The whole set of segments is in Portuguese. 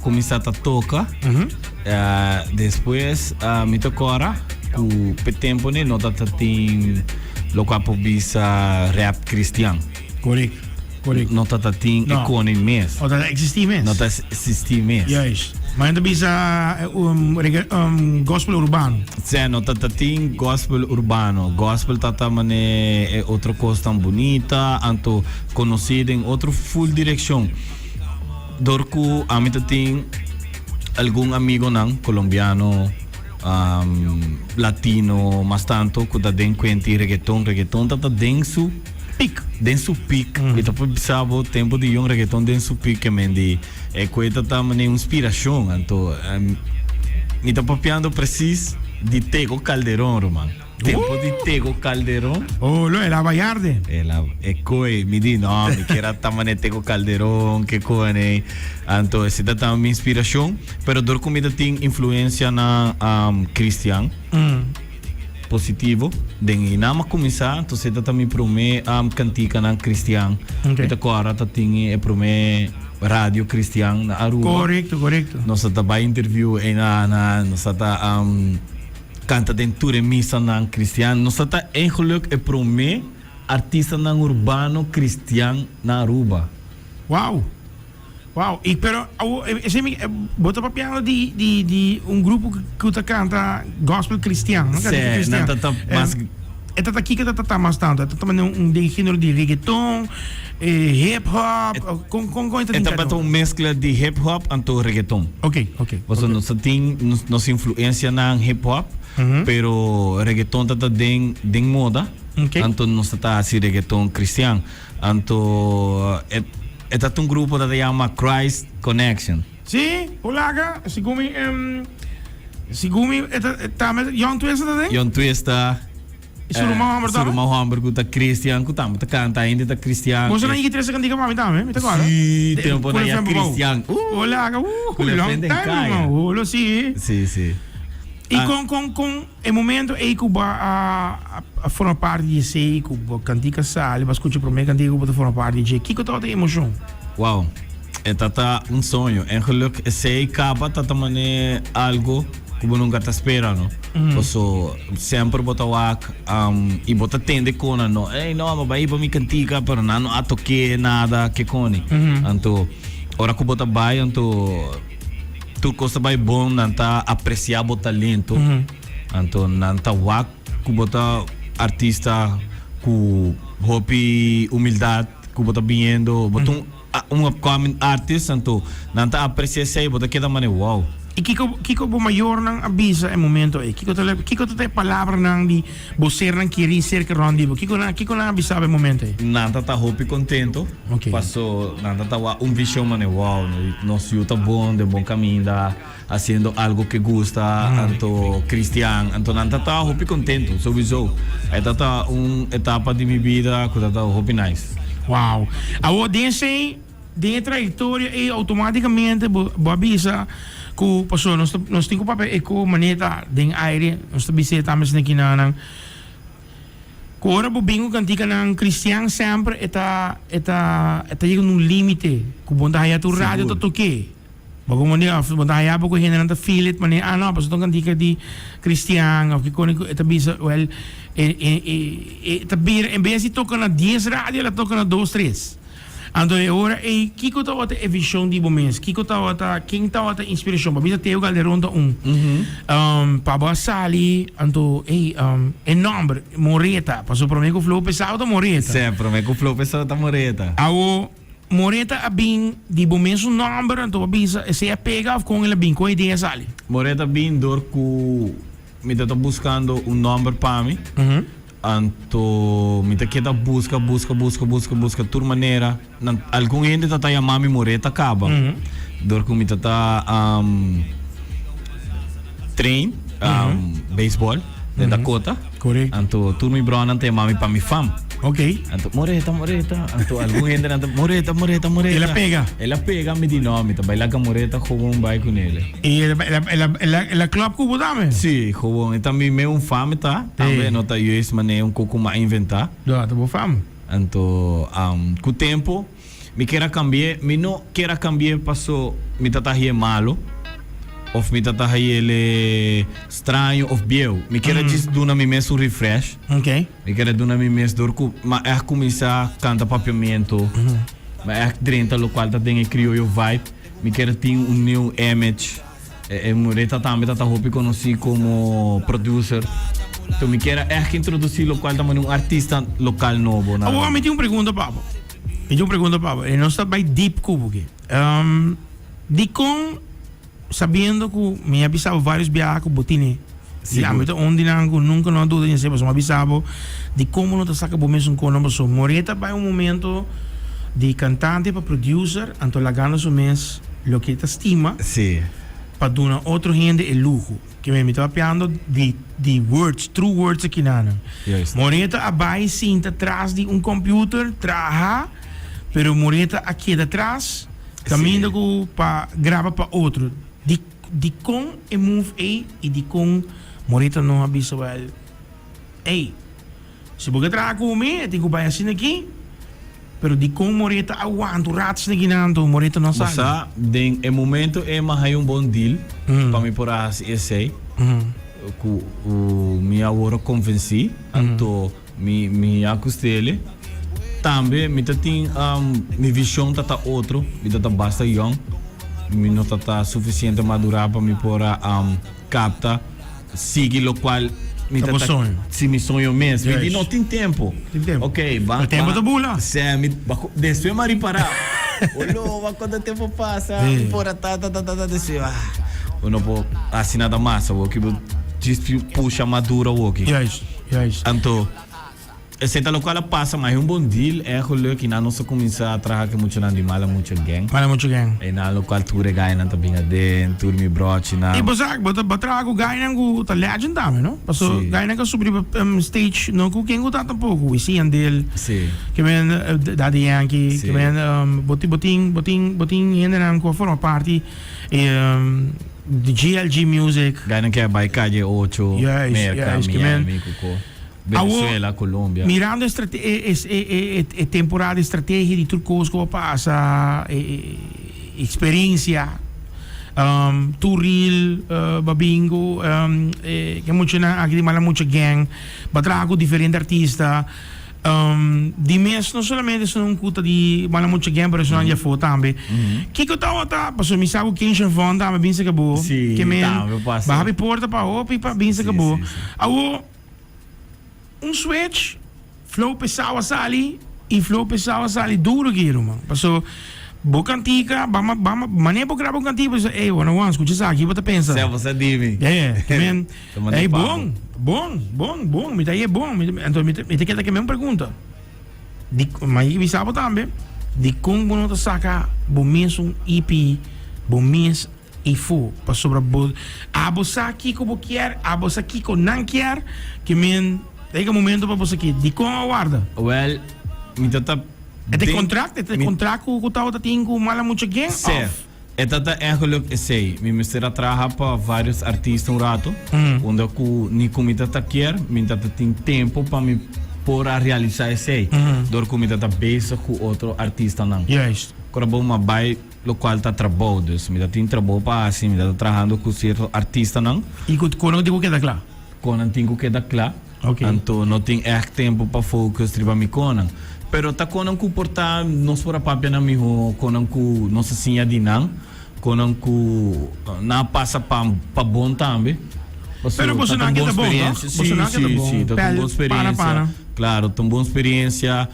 começar a tocar. Depois, me tocora, o tempo né, nota tem local para visa rap cristiano. Correto. Nota tem icone mês. O dat existie mens. Nota existir mês. Juist. Maar ainda bisa gospel urbano. Sim, nota tem gospel urbano. Gospel tata mane é outra coisa tão bonita, anto conhecido em outra full direção. Dorku a mim tem algum amigo não colombiano, latino, mas tanto que da den quenti reggaeton tata denso. Denso pic, e depois pensava tempo de um reggaeton denso pic que mendi é coisa também inspiração, então me tá papiando preciso de Tego Calderón, mano. Tempo de Tego Calderón. Oh, lo era Vallarde. Ela é coi, me diz não, me quer também Tego Calderón, que coi, então essa tá também inspiração, pero dor comida tem influência na cristiano. Positivo, den inama começar, então você também promete cantica na cristiano. Então agora tá tem promete rádio cristiano na Aruba. Correto. Nós tá vai interview na nós tá canta dentro de missa na cristiano. Nós tá geluk promete artista na urbano cristiano na Aruba. Wow. Pero bota pa piano di un grupo que canta gospel cristiano, não canta mas esta aqui que tá mais tanto, tá também de gênero de reggaeton, hip hop, com esta bota uma mescla de hip hop e reggaeton. Ok. Você não tem nossa influência na hip hop, pero reggaeton tá den moda. Então nós tá assim reggaeton cristiano. Então é um grupo que se chama Christ Connection. Sim, olaga, sigumi tá met Jan Twista também? Jan Twista. Surumau Hamburgo tá cristiano, que tá canta ainda tá cristiano. Você não ia ter essa cantiga para mim também, me tá agora? Sim, tempo na ia cristiano. Olaga, long time, lo sim. Sim. E com o momento em que a forma parte de sei que o cantica sale, mas escuta para mim cantiga que forma parte de que tá tem emoção. Wow, é tata sonho. Em geluk sei capa tata mane algo que você nunca tá esperando. So sempre bota wak e bota tende kona no. Ei não, mas vai para mim cantica, pero não a toque nada que cone. Então, ora que bota vai, então tu costa vai bom, não tá apreciar o talento. Então, não tá wak que bota artista com hobby, humildade, que bota vindo, bota um upcoming artist, então não tá apreciar sei, bota que da maneira wow. E kiko bo maior nang abisa e momento e kiko te palavra nang di boser nang kiri ser que rondi bo kiko na abisa e momento e nanta tá hopi contento passou nanta tá um visão mane wow nós yuta bom de bom caminho da haciendo algo que gusta anto cristiano anto nanta tá hopi contento sowieso esta tá etapa de minha vida que tá hopi nice. Wow, a audiência de trajetória e automaticamente bo abisa ku paso nós temos papel e ku maneta den aire nós bisita mas na kinanang ku ora bo bingo cantica nang cristiano sempre eta chega num limite ku bonda haya tu radio to toque bago mo ni bonda haya bo ku hinan ta feel it mani ano paso tong cantica di cristiano of ku eta bisa well eta bir en vez de tocar na 10 radio la toca na 2 3. Ando ora e kiko ta wata vision di moments kiko ta wata king ta wata inspiration ba bisa Tego Calderón ta Pablo Sali ando nombre Moreta paso pro me ko flow pesado ta Moreta sempre me ko flow pesado ta Moreta Moreta abin di moments number ando bisa se pega com ele bin com ideia Sali Moreta bin dor ku me tá buscando number para mim. Anto me queda busca tur maneira algum gente tá chamando Moreta acaba dor com me tá train baseball de Dakota correto anto tur mi brona te mami para mi fam anto Moreta anto algum gente Moreta ela pega me di nome tá baila com Moreta como vai com ele e ela club que botame sim como e também meu fam tá também não tá isso mas é pouco mais inventar tá bom fam anto com o tempo me quiera cambiar, me no quiera cambiar paso mi tata é malo, ou mi tata ele estranho ou biel. Me quiera just dar mi mes um refresh. Ok. Me quiera dar mi mes dorco, mas é começar a cantar papiamento. Mas é dentro do qual tá tem crioulo vibe. Me quiera ter new image. Moreta também tá hopi conheci como producer. Então me quiera que introduzir local também artista local novo. Agora me tem uma pergunta, Pablo. E não está bem deep cubo aqui. De com sabendo que me avisava vários viajes com botine. E a meta onde nunca não dúvida em ser, mas me avisava de como não te saca bom mesmo com não passou. Moreta vai momento de cantante para producer, então lá gana o mês lo que te estima. Sim. Para dar outro gente el lujo. Que me estava piando de words, true words aqui na. Moreta abai sinta atrás de computer, traja, pero Moreta aqui atrás, caminhando para gravar para outro. De com e move aí e de com Moreta não avisa well. Ei, se você traga comigo, tem que vai assim aqui. Pero di com Moreta aguanto ratos na ginando, Moreta não sabe. Mas em momento é mais bom deal para me por as essay. Que o minha agora convenci, então me acostele. Também me tem minha visão tá outro, me tá basta young, me não tá suficiente madura para me por capta, siga o qual me tá se me sonho mesmo. E não tem tempo. Ok, vai. O tempo da bula. Se me desce mari para. Olha, quando o tempo passa, me por desce. Eu não vou assinar da massa, o que puxa madura o que. Yes. Então, esse tal local passa, mas um bom deal é o que na nossa começar a trabalhar que muito não de mala muito gang. E na local tu regai na também dentro, tu me broche na. E você trabalha com gai na com tá legend também, não? Passou gai na que sobre stage não com quem tá tampouco, e sim andel. Sim. Que men Daddy Yankee, que men botin ainda não com forma parte de GLG Music. Gai na que é by Calle 8, Merca, Miami, Cuco. Venezuela, Colômbia. Mirando a temporada estratégia de turcos que passa, experiência, turil, babingo, que muito na aqui mala muito gang, batrago diferente artista. De mês não somente são um cuta de mala muito gang, mas são já foto também. Que eu tava passou me sabe quem já vão dar, mas bem se acabou. Que men, babi porta para opi para bem se acabou. Switch, flow pessoal sali e flow pessoal sali duro guiro, mano. Passou boa cantica, mané para gravar cantica, mas ei, one on escuta isso aqui, você pensa. Você dive. Man. É bom, me tá aí é bom, então me tem que mesmo pergunta. Mas me sabe também de como não saca bom mesmo EP, bom mês e fu, passou para bom. Você aqui como quer, você aqui com não quer, que men tem um momento para você aqui. De como aguarda? Well, me tata. É de contrato que o tal tem com mala muito game? Certo. É tata eigenlijk sei. Me mistura trabalhar para vários artistas rato. Onde eu nem como tata quer, me tata tem tempo para me por a realizar esse. Dor como tata base com outro artista não. Yes. Quando bom uma vai local tá trabalhando, me tata tem trabalho para assim, me tata trabalhando com certo artista não. E quando digo que dá claro? Quando tenho que dar claro. Okay. Então não tem tempo para focus triba mi conan. Pero ta conan ku porta nos por a papia na mi ho conan ku nossa sinha dinang conan ku na passa pa bom também. Pero você não quer bom, você não quer bom. Sim, tá boa experiência. Claro, tem boa experiência.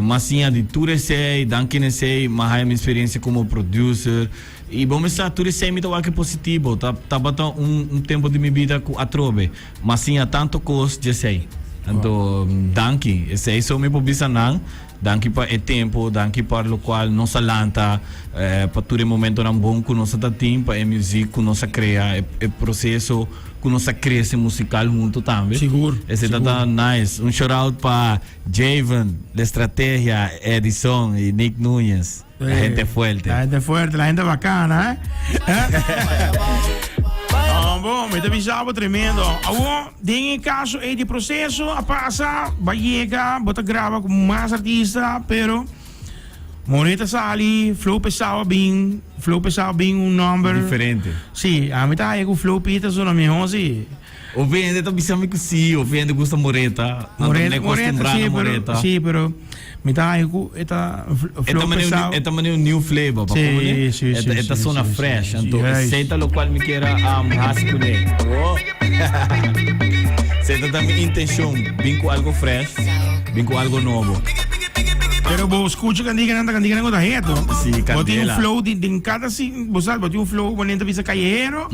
Mas sim, de tudo sei, danke sei, mas é minha experiência como producer. E bom, mas tudo sei me dá que positivo. Tá batendo tempo de minha vida com a trove. Mas sim, há tanto coisa de sei. Então, danke. Esse é só me publica não. Danke para o tempo, danke para o qual nossa lanta, para todo momento não bom que nossa tatim, para a música que nossa cria, o processo que nossa cresce musical junto também. Seguro. Esse tá nice. Shout out para Javen, La Estratégia, Edison e Nick Núñez. La gente fuerte. La gente bacana, bom, me avisava tremendo. Tem caso é de processo, a passa, vai chegar, bota grava com mais artista, pero Moreta sali, flow pesado bem um number. Diferente. Sim, a mim tá aí com flow pita zona minha sim. O vende tá pensando que sim, o vende gosta moreta. Moreta, sim, moreta. Sim, pero me tá aí com eta flow pesado. Esta maneira new flavor, pa como sim. Esta zona fresh, então Yes. senta lo qual me queira rascune. Senta da minha intenção, vim com algo fresh, vim com algo novo. Pero vos escucha candigan ko taheto. Sí, Boti un candela. flow din cada vos sabes, boti un flow bonito bisa callejero.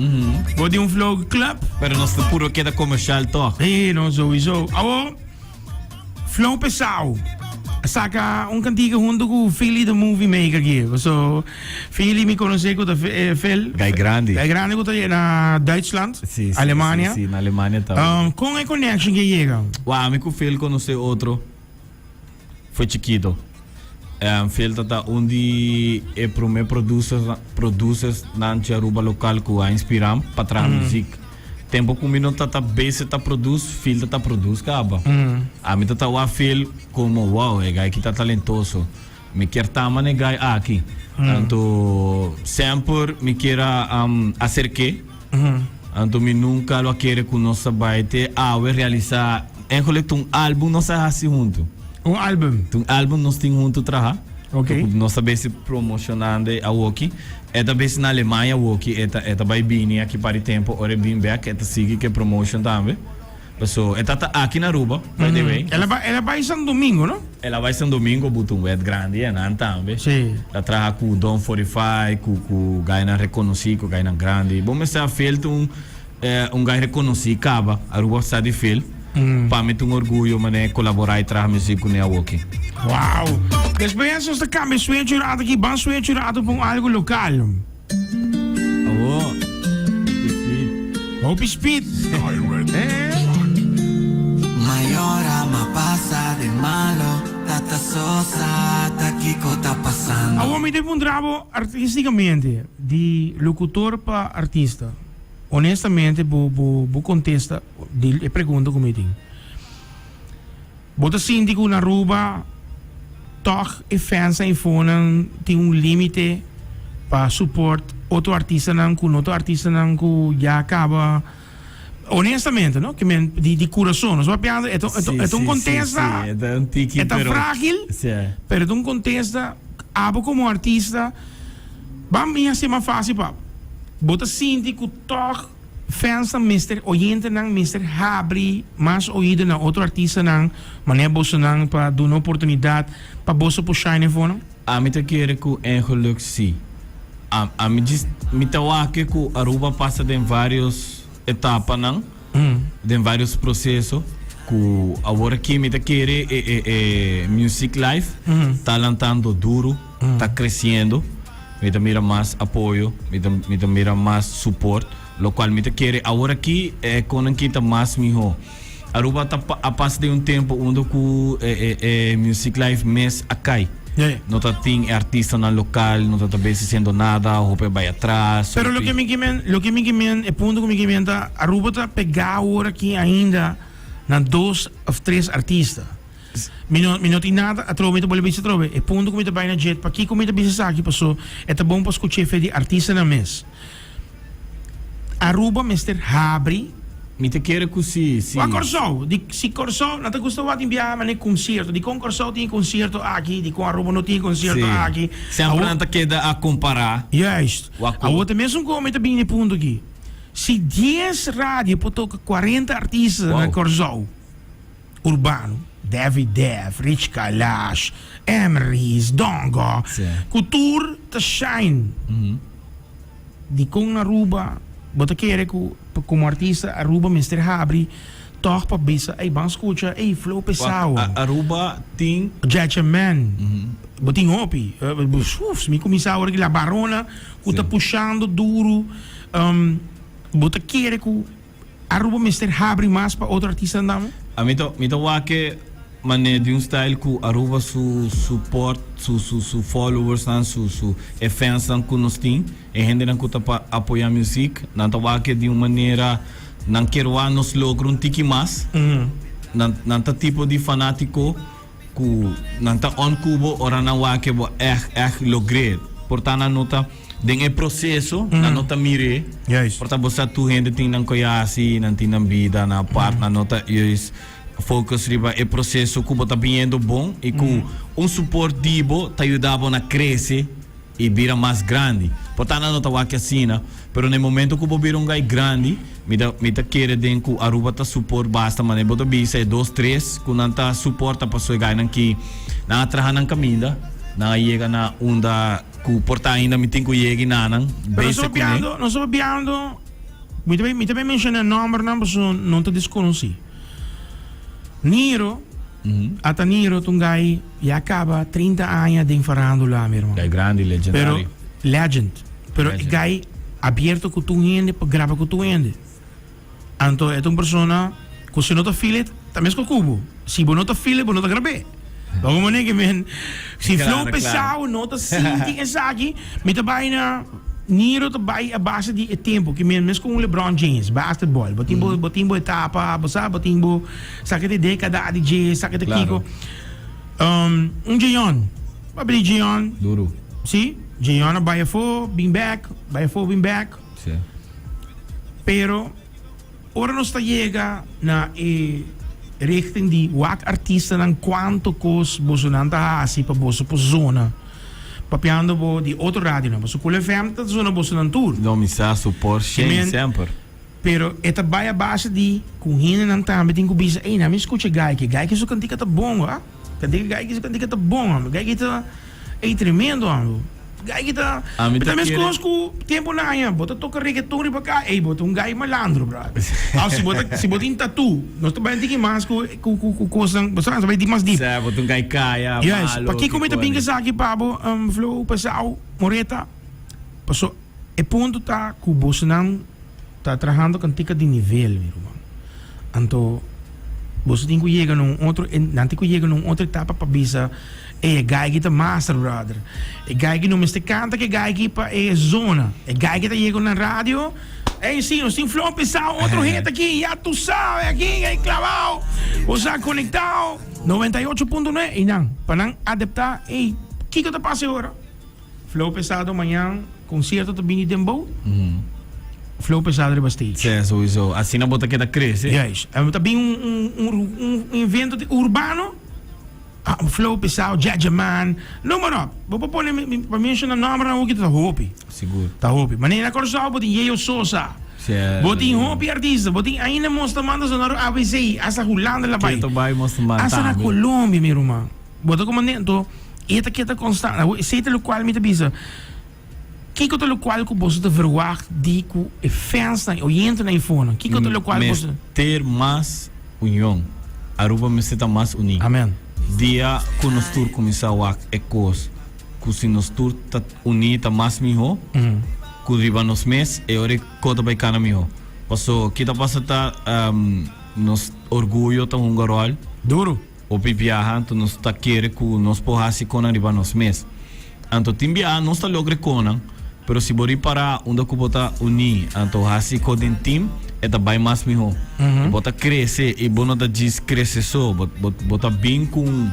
Boti un flow club. Pero nós puro queda comercial toch. No, sowieso. Awo, flow pesado. Saka un cantiga junto com Philly the Movie Maker aqui. So, Philly me conhece com Phil. Gai grande. Gai grande com na Duitsland, Sí, sí, Alemanha. Sí, na Alemanha também. Com a connection que chega. Uau, me Phil conhece outro. Foi chiquito. Phil tata onde é pro me producers na Aruba local que a inspiram para trazer música. Tempo que o tata base tá produz, Phil tata produz caba. A mim tata o Phil como wow, é gai que tá talentoso. Me quer tama né gai aqui. Tanto sempre me queira acerque. Anto me nunca lo querer com nossa baite realizar um álbum nossa assim junto. Um álbum. Um álbum nós temos junto trabalhar. Ok. Nós também se promocionando a Woki. É também na Alemanha Woki, é também bem aqui para o tempo, ora bem back, é sigue que promotion também. So, é tata aqui na Aruba, by the way. Ela vai São Domingo, não? Ela vai ser domingo, botou um web grande, é não também. Sim. Ela trabalha com o Don 45, com o gaina reconhecido, com o gaina grande. Bom, mas é feito um gaina reconhecido, acaba, Aruba está de fil. Para mim é um orgulho, mané, colaborar e trazer música com a Woki. Uau! Después esta cambio sueño aqui, van sueño com algo local. Hope Speed. Mayor ama pasa de malo, tata sosa, taquico tá passando. Agora me devo bravo artisticamente, de locutor para artista. Honestamente, vou contesta, e pergunta como tem. Bota síndico na Aruba, toch e fans em fone tem limite para support outro artista não com outro artista não com já acaba. Honestamente, no? Que men di coração, só piada, é um contesta, é tão frágil, pero é um contesta, abo como artista, vamos ser mais fácil para. Bota síndico, toch, fans ng Mr. Oyente ng Mr. Habri, mas oído ng outro artista ng maneira bosa ng para dar uma oportunidade para bosa po shine for. A mim te quer que engeluk sim. A mim diz, me tawake que Aruba passa de várias etapas não, de vários processos. Que agora aqui me te quer music life, tá lançando duro, tá crescendo. Me te mira mais apoio, me te mira mais suporte, lo qual me te quer agora aqui com kita mais mijo. Aruba tá a passa de tempo onde que music life mês acai. Não tá tem artista na local, não tá também sendo nada, ou vai atrás. Pero lo que me gimen, é ponto que me gimen tá Aruba tá pegar agora aqui ainda na 2 ou 3 artistas. Não tem nada a trove, então pode trove. É ponto que me vai na jet, para aqui como me bisa aqui passou, é tá bom para escutar de artista na mês. Aruba Mr. Habri. Me te quer que sim. A Corsol, se Corsol, não te gostou de enviar mas concerto, de com Corsol tem concerto aqui, de com Aruba não tem concerto aqui. Sempre não te queda a comparar. Juist. A outra mesmo como me bem no ponto aqui. Se 10 rádio por tocar 40 artistas na Corsol, urbano. David Dev, Rich Kalash, Emery's, Dongo, Couture, te shine. De com Aruba, bota querer como artista Aruba Mr. Habri, toch para bisa, ei bang escucha, ei flow pesado. Aruba tem Judgment, botin hopi, me começar agora que la barona, que tá puxando duro, bota querer que Aruba Mr. Habri mais para outro artista não? A mim tô que mané de style que Aruba su support, su followers nan su fans nan que nós tem, e gente nan que tá apoiar music, nan tô que de uma maneira nan quero nos logra tiki mais, nan tá tipo de fanático ku nanta on kubo ora na wake bo echt logrer. Portanto na nota den e processo na nota mire. Juist. Portanto bosa tu gente ting nang koyasi nanti nang vida na part na nota is focus riba e processo kubo tá vindo bom e ku suporte dibo tá ajudava na crescer e vira mais grande. Portanto na nota wake asina, pero no momento kubo vira gai grande me tá querer den ku aruba tá suporte basta mane bota bisa 2 3 ku nanta suporta pa so gai nang ki na atrahan ng kaminda na llega na unda ku porta ainda mi tinko yegi nanang Pero non sto abbiando mi deve mencionare il nome non ti disconosci. Niro ata Niro tungai ya acaba 30 anni di farandola mi hermano. Gai grandi leggendario. Pero legend. Pero gai abierto con tu gente per grava con tu gente. Anto è una persona che se non ti file también con cubo. Si non ti file, non ti grabe. Waarom wanneer je men si flow pesado, não tá sinti essa aqui, me tá baina Niro tá bai a base de tempo que men mes com LeBron James, basketball, botimbo etapa, botimbo saca de década de J, saca de Kiko. Jayon, babli Jayon. Duro. Sim, Jayon by a four, being back. Sí. Pero ora não está chega na richting die wak artiesten en quanto cos bosonanta hasi pa boso po zona papiando bo di otro radio na boso kule FM ta zona boso nan tour No mi sa support sempre. pero eta baya base di kung hina nan tambe ting kubisa na mi escucha gai que so cantica ta bom gai que so cantica ta bom gai que ta tremendo gai que ta também escosco tempo na anha bota toca reggaeton pa cá bota gai malandro brother se bota tatu nós também tem que mais com coisa basta vai de mais deep Bota gai kaya yes pa que comenta pinga sa aqui pabo flow pasau moreta passou e ponto tá com Bolsonaro tá trabalhando com tica de nível meu irmão anto você tem que chegar num outro não tem que chegar num outra etapa para bisa gai que tá master brother gai que não me canta que gai que pa zona gai que tá chegando na rádio sim nós tem flow pesado outro gente aqui já tu sabe aqui aí clavado você conectado 98.9 e não para não adaptar que tá passando agora flow pesado amanhã concerto do Bini Dembo flow pesado de bastante sim sowieso assim na bota que da cresce yes também evento urbano flow pesado Jajaman número vou pôr para mencionar nome na que tá hopi seguro tá hopi maneira coração botin Yeyo Sosa botin hopi artista botin ainda mostra manda sonoro ABC asa Holanda lá vai que vai mostrar asa na Colômbia meu irmão boto comandante eta constante seita lo qual me te bisa que lo qual que você te verwacht die ku fans na oyente na iPhone que lo qual você ter mais união Aruba me seta mais unido amen dia que nos tur começar a ecos que se nos tur tá unita mais miho que riba nos mês e ore cota vai cana miho passou que tá passa tá nos orgulho tá garol duro o pipiahan tu nos tá querer que nos porrasi com riba nos mês anto timbia nos tá logre conan pero se bori para onde que bota uni anto hasi com den team eta vai mais miho bota crescer e bono da diz crescer só bota bem com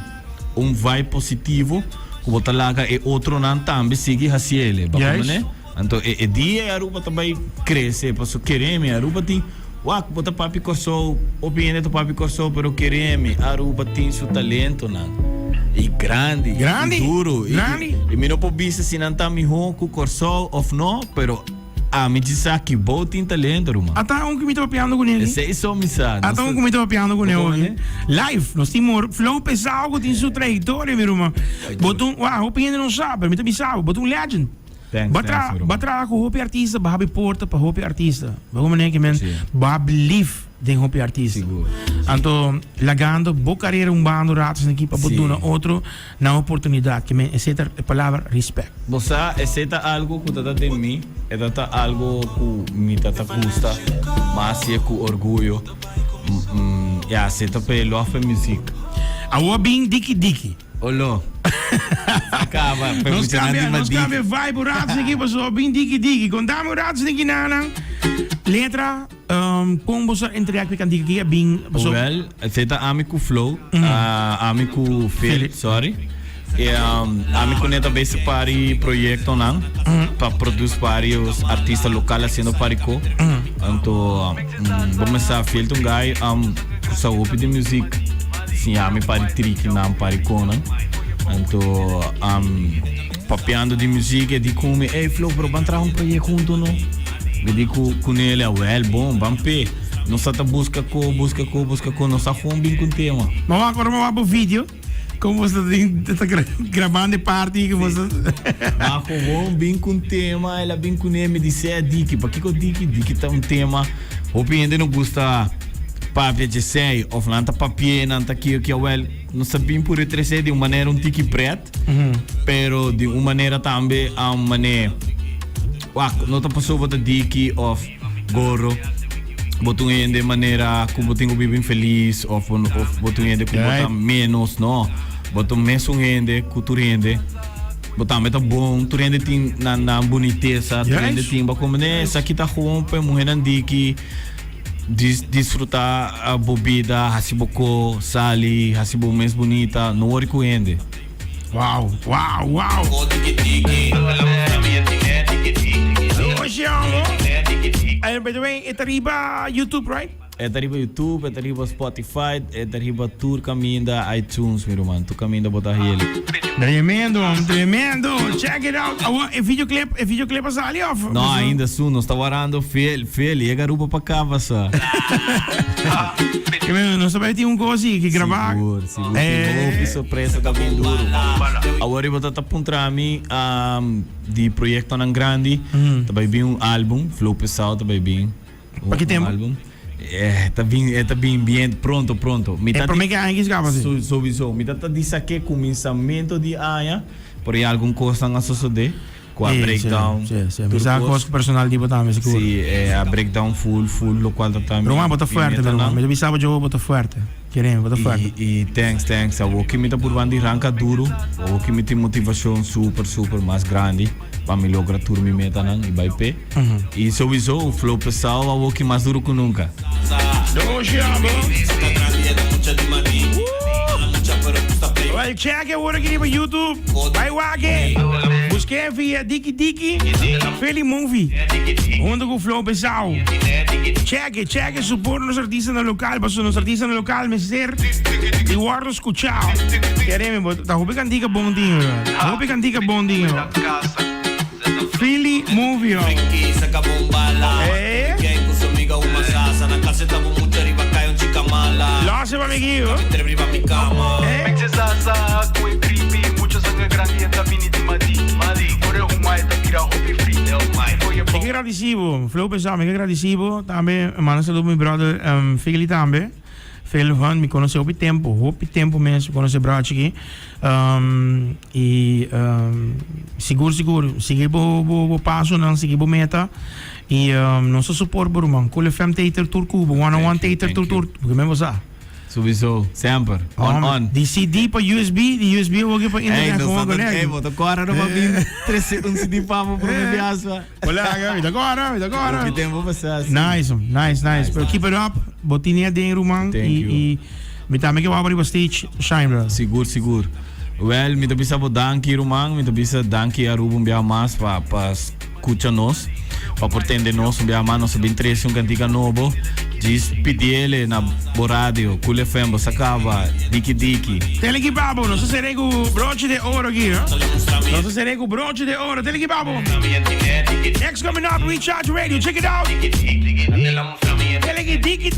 vibe positivo que bota laga e outro nan tambe sigue hasi ele né então e dia Aruba também crescer passo quereme Aruba tem bota papi corso opinião do papi corso pero quereme Aruba tem seu talento nan e grande e duro e me não pode ver se não tá miho com corso of no pero me diz que bom tem talento, Ruma. Até que me estou piando com ele. Sei só, missa. Até que me estou piando com ele. Live, nós temos flow pesado que tem sua trajetória, meu irmão. Botou, opinião não sabe, me sabe, botou legend. Batra com hopi artista, bahabi porta para hopi artista. Vamos ver que men, bahab live de hopi artista. Então, lagando, boa carreira bando ratos na equipa, botou na outro, na oportunidade que men, etc. A palavra respeito. Você aceita algo que tá de mim, é tá algo que me tá custa, mas é com orgulho. E aceita pelo a música. Awa bing diki. Olo. Acaba, nós cambia vibe ratos aqui, pessoal, bem diki. Contamos ratos aqui, nanang. Letra, como você interact com dica bem. Well, zeta amico flow, amico Phil, sorry. E amico neta base para projeto não, para produzir para os artistas locais sendo parico. Então, vamos a filtrar guy sa hopi de música. Sim, ami para trick não parico não. Então, papiando de música de como, ei flow, bro, vamos trazer projeto junto não. Eu digo com ele, well, bom, vamos ver. Não só busca com, não só com bem com tema. Mas agora vamos para o vídeo. Como você está gravando parte que você... Mas com bem com tema, ela bem com ele, me disse, Diki, para que eu Diki tá tema, o cliente não gosta papel de sei, ou não tá papel, não tá aqui, well, não sabia por retroceder de uma maneira Diki preto, pero de uma maneira também, maneira, não tá passou para Diki, ou gorro, botou de maneira como tenho bem feliz, ou botou como botar menos, não. Botou mesmo rende, cultura rende. Botar meta bom, tu rende tem na boniteza, tu rende tem como essa aqui tá rompe, mulher andiki, desfrutar a bebida, hasiboco, sali, hasibo mais bonita, no hora que rende. Uau. By the way, it's arriba YouTube, right? É arriba YouTube, é arriba Spotify, é arriba tour caminho da iTunes, meu irmão. Tu caminho da botar ele. Tremendo. Check it out. É videoclip ali off? Não, ainda sul, nós está varando fel, e garupa para cá, só. Não sabe ter coisa que gravar. Seguro. Que surpresa tá bem duro. Agora eu vou estar para mim de projeto não grande. Também bem álbum, Flow Pessoal, também bem. Para que tempo? Álbum. Tá bem, pronto. É para mim que ainda escapa assim. Sowieso. Me tá disse que começamento de ano, por aí alguma coisa a suceder. Com a breakdown. Sim. Mas há coisa personal de botar, mas seguro. Sim, a breakdown full, local da também. Pero bota forte, mas eu pensava que eu bota forte. Queremos, bota forte. E thanks. O que me tá por bandi ranca duro, o que me tem motivação super mais grande. Para me lograr tudo me meta não e vai pé. E sowieso o flow pessoal o que mais duro que nunca. Well, check it agora aqui no YouTube. Vai wake. Busquei via Diki Feli Movie. Onde o flow pessoal. Check it, suporte nos artistas no local, mas nos artistas no local me ser e guardo escuchar. Queremos, tá roupa cantica bom dinho. Feli Movie. Losse para amiguinho. Ik agradecido, Flow pessoal, ik agradecido também, mano, saludo meu brother, Feli também. Feli van, me conhece há tempo mesmo, conhece brother aqui. E seguro, seguir o passo, não seguir o meta. E nosso suporte, mano, com o FM Theater Tour Cuba, one-on-one Theater Tour, porque mesmo sabe. Sowieso, sempre. On. Die CD para USB, die USB ook para internet gewoon connecten. Wat agora não vai vir um CD para o viaja. Olha, agora. Que tempo você. Nice. Pero keep it up. Botinha dentro, man. E me também que eu abro o stage shine, bro. Seguro. Well, me bisa danki rumang, me bisa danki a Ruben bia mas para escuchar nós, para portender nós bia mas nós bem três cantiga novo. Diz PDL na rádio, Cool FM, você acaba, Diki. Telegi Babo, nós serei com broche de ouro aqui, nós serei com broche de ouro, Telegi Babo. Next coming up, Recharge Radio, check it out. Telegi Diki.